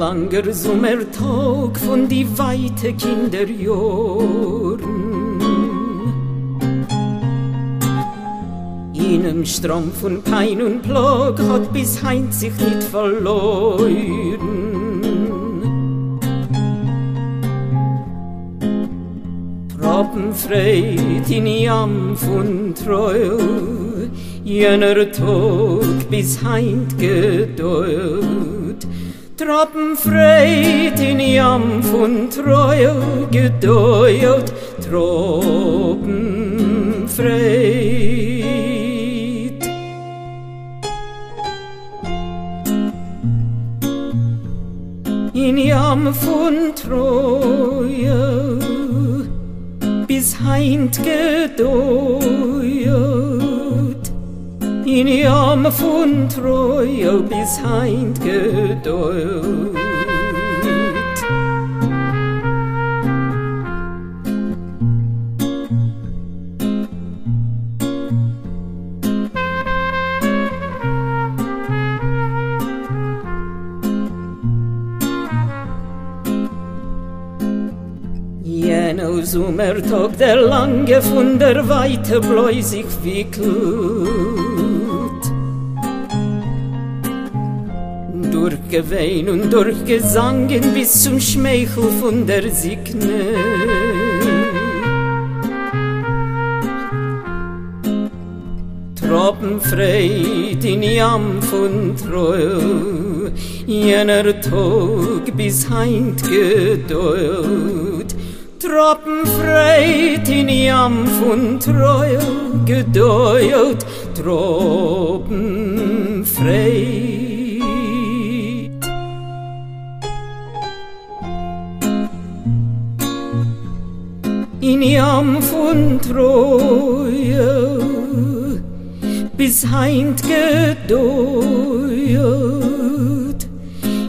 langer Sommertag von die weite Kinderjahren. In einem Strom von Pein und Plag hat bis heint sich nicht verloren. Trapenfreit in Jam von Treu, jener Tag bis heint gedauert. Trapenfreit in Jam von Treu gedauert, Trapenfreit. In Jam von Treue bis heint gedauert. In Jam von Treue bis heint gedauert. Jener Sommertag, der lange von der Weite bläu sich wickelt, durchgewein und durchgesangen bis zum Schmeichel von der Signe. Trapenfreit in Jam von Treu, jener Tag bis heint gedauert. Trapenfreit in Jam von Treue gedauert, Trapenfreit. In Jam von Treue bis heint gedauert.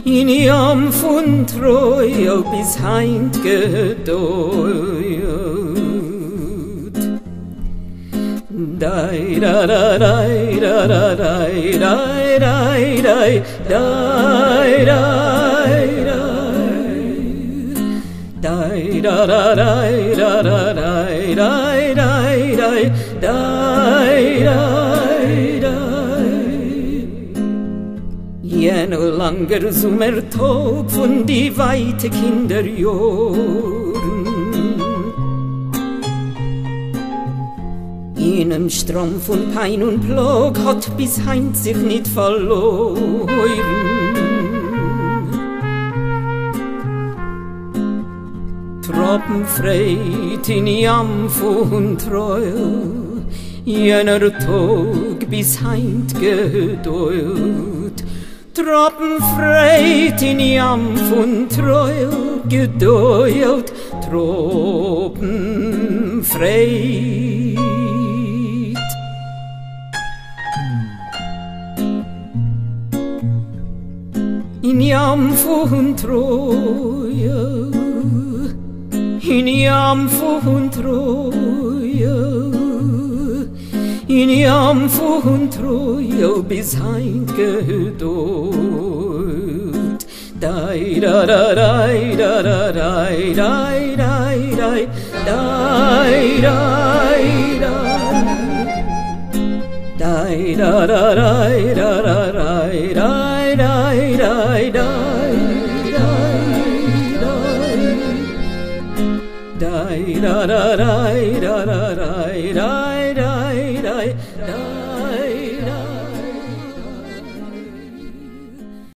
In Jam von Treue bis heint gedauert. Dai da da dai da da dai dai dai dai dai dai dai da da dai da da dai dai dai dai dai dai. Jener langer Sommertag von die weite Kinderjahren. In einem Strom von Pein und Plag hat bis heint sich nicht verloren. Trapenfreit in Jam von Treue, jener Tag bis heint gedauert. Trapenfreit in Jam von Treue gedauert, Trapenfreit. In Jam von Treue, in Jam von Treue, in Jam von Treue bis heint gedauert. Dai da da dai da da dai dai dai dai dai dai dai da da dai da da dai dai dai dai dai dai da da dai da da dai dai